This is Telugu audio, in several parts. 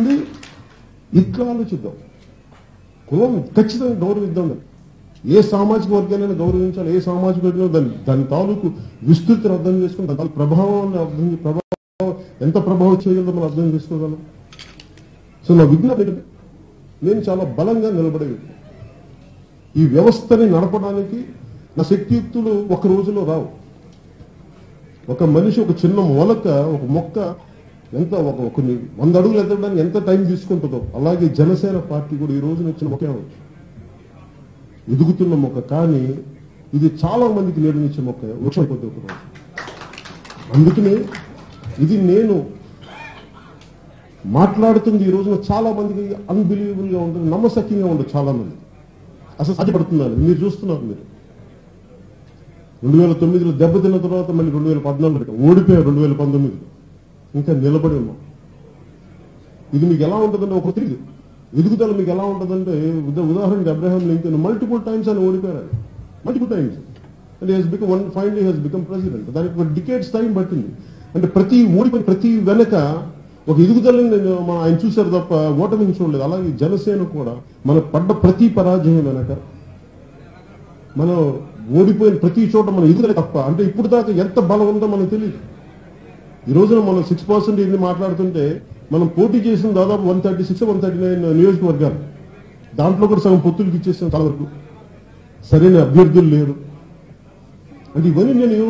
నుండి ఇట్లా ఆలోచిద్దాం. కులం ఖచ్చితంగా గౌరవిద్దాం. ఏ సామాజిక వర్గాన్ని గౌరవించాలి, ఏ సామాజిక వర్గం దాని తాలూకు విస్తృతిని అర్థం చేసుకుని దాని ప్రభావాన్ని ఎంత ప్రభావం చేయగలదో మనం అర్థం చేసుకోగలం. సో నా విజ్ఞప్తి నేను చాలా బలంగా నిలబడే వ్యక్తి. ఈ వ్యవస్థని నడపడానికి నా శక్తియుక్తులు ఒక రోజులో రావు. ఒక మనిషి ఒక చిన్న మొలక, ఒక మొక్క ఎంత కొన్ని 100 అడుగులు ఎత్తడానికి ఎంత టైం తీసుకుంటుందో అలాగే జనసేన పార్టీ కూడా ఈ రోజున వచ్చిన మొక్కే అవచ్చు, ఎదుగుతున్న మొక్క. కానీ ఇది చాలా మందికి నేడునిచ్చే మొక్క వృక్షం అయిపోతుంది ఒక రోజు. అందుకనే ఇది నేను మాట్లాడుతుంది ఈ రోజున చాలా మందికి అన్బిలీవబుల్ గా ఉంటుంది, నమ్మశక్యంగా ఉండదు. చాలా మంది అసలు సాధ్యపడుతున్నారు. మీరు చూస్తున్నారు. మీరు 2009లో దెబ్బతిన్న తర్వాత మళ్ళీ 2014 ఓడిపోయారు. 2019 ఇంకా నిలబడి ఉన్నాం. ఇది మీకు ఎలా ఉంటుందంటే ఒక తిరిగి ఎదుగుదల మీకు ఎలా ఉంటుందంటే ఉదాహరణకి అబ్రహాం లింకన్ మల్టిపుల్ టైమ్స్ అని ఓడిపోయారు. Multiple times and finally he's become president. దానికి ఒక డికేట్స్ టైం పట్టింది. అంటే ప్రతి ఓడిపోయిన ప్రతి వెనక ఒక ఎదుగుదలని ఆయన చూశారు తప్ప ఓటమిని చూడలేదు. అలాగే జనసేన కూడా మన పడ్డ ప్రతి పరాజయం వెనక మనం ఓడిపోయిన ప్రతి చోట మనం ఎదుగుదల తప్ప. అంటే ఇప్పుడు దాకా ఎంత బలం ఉందో మనకు తెలియదు. ఈ రోజున మనం 6% ఇది మాట్లాడుతుంటే మనం పోటీ చేసిన దాదాపు 136, 139 నియోజకవర్గాలు. దాంట్లో కూడా సగం పొత్తులకు ఇచ్చేసిన చాలా వరకు సరైన అభ్యర్థులు లేరు. అంటే ఇవన్నీ నేను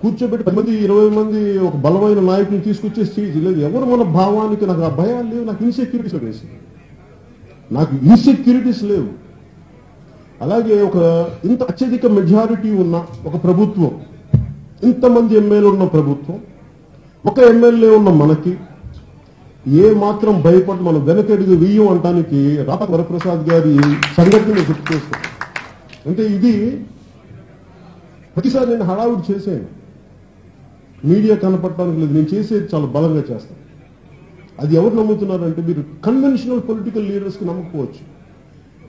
కూర్చోబెట్టి 10 మంది 20 మంది ఒక బలమైన నాయకుని తీసుకొచ్చేసి లేదు. ఎవరు మన భావానికి నాకు ఆ భయాలు లేవు, నాకు ఇన్సెక్యూరిటీస్ లేవు. అలాగే ఒక ఇంత అత్యధిక మెజారిటీ ఉన్న ఒక ప్రభుత్వం, ఇంతమంది ఎమ్మెల్యేలు ఉన్న ప్రభుత్వం, ఒక ఎమ్మెల్యే ఉన్న మనకి ఏ మాత్రం భయపడి మనం వెనకడుగు వెయ్యం అంటానికి రాపాక వరప్రసాద్ గారి సంఘటన గుర్తు చేస్తాం. అంటే ఇది ప్రతిసారి నేను హడావుడి చేశాను. మీడియా కనపడటానికి లేదు, నేను చేసేది చాలా బలంగా చేస్తాను. అది ఎవరు నమ్ముతున్నారంటే మీరు కన్వెన్షనల్ పొలిటికల్ లీడర్స్కి నమ్మకపోవచ్చు,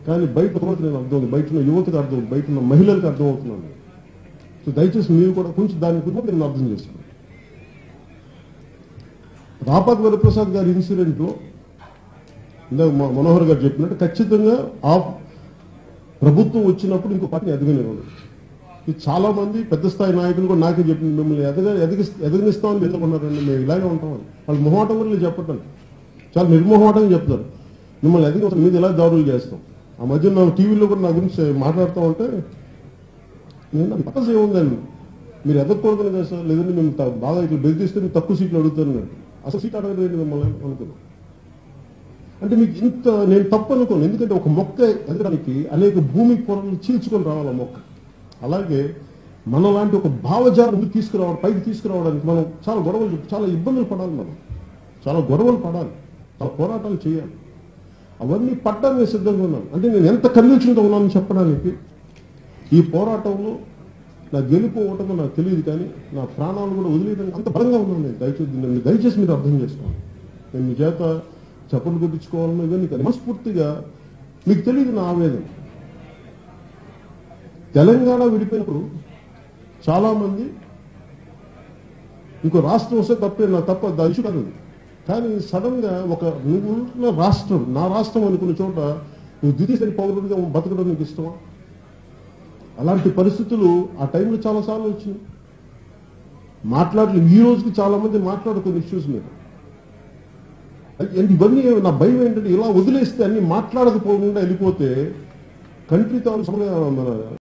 కానీ బయట నేను అర్థం, బయట ఉన్న యువతకు అర్థం, బయట ఉన్న మహిళలకు అర్థం అవుతున్నాను. సో దయచేసి మీరు కూడా కొంచెం దాని గురించి నేను అర్థం చేసుకోండి. రాపాక వరప్రసాద్ గారి ఇన్సిడెంట్ లో ఇందాక మనోహర్ గారు చెప్పినట్టు ఖచ్చితంగా ఆ ప్రభుత్వం వచ్చినప్పుడు ఇంకో పార్టీని ఎదగనివ్వదు. చాలా మంది పెద్ద స్థాయి నాయకులు కూడా నాకే చెప్పింది, మిమ్మల్ని ఎదగనిస్తామని ఎదుర్కొన్నారండి, మేము ఇలాగే ఉంటామని. వాళ్ళు మొహమాటం కూడా చెప్పటం చాలా నిర్మోహమాటంగా చెప్తారు. మిమ్మల్ని ఎదగ మీద ఇలా దాడులు చేస్తాం. ఆ మధ్య నా టీవీలో కూడా నా గురించి మాట్లాడుతూ ఉంటే నేను పక్కన ఏముందండి, మీరు ఎదగకూడదని కదా సార్, లేదంటే మేము బాగా ఇట్లా బెదిరిస్తే మీరు తక్కువ సీట్లు అడుగుతారు. అసలు సీట్ అడగలేదు మిమ్మల్ని అనుకున్నాను. అంటే మీకు ఇంత నేను తప్పు అనుకోను. ఎందుకంటే ఒక మొక్క ఎదగడానికి అనేక భూమి పొరలు చీల్చుకొని రావాలి ఆ మొక్క. అలాగే మనలాంటి ఒక భావజాలం తీసుకురావడం, పైకి తీసుకురావడానికి మనం చాలా ఇబ్బందులు పడాలి. మనం చాలా గొడవలు పడాలి, చాలా పోరాటాలు చేయాలి. అవన్నీ పడ్డానికి సిద్ధంగా ఉన్నాను. అంటే నేను ఎంత కన్విక్షన్గా ఉన్నానని చెప్పడానికి ఈ పోరాటంలో నా గెలుపు ఓటమో నాకు తెలియదు, కానీ నా ప్రాణాలు కూడా వదిలేయడానికి అంత బలంగా ఉన్నాను నేను. దయచేసి మీరు అర్థం చేసుకోండి. నేను మీ చేత చప్పట్లు కొట్టించుకోవాలని ఇవన్నీ కానీ మనస్ఫూర్తిగా మీకు తెలియదు నా ఆవేదన. తెలంగాణ విడిపోయినప్పుడు చాలా మంది ఇంకో రాష్ట్రం వస్తే తప్పే, నా తప్ప ఇష్యూ కాదు. కానీ సడన్ గా నువ్వు రాష్ట్రం, నా రాష్ట్రం అనుకున్న చోట నువ్వు ద్వితీయ పౌరుడిగా బతకడం నీకు ఇష్టమా? అలాంటి పరిస్థితులు ఆ టైంలో చాలాసార్లు వచ్చినాయి. మాట్లాడలేదు. ఈ రోజుకి చాలా మంది మాట్లాడుకున్న ఇష్యూస్ మీద. ఇవన్నీ నా భయం ఏంటంటే ఇలా వదిలేస్తే అన్ని మాట్లాడకపోకుండా వెళ్ళిపోతే కంట్రీ తాను మన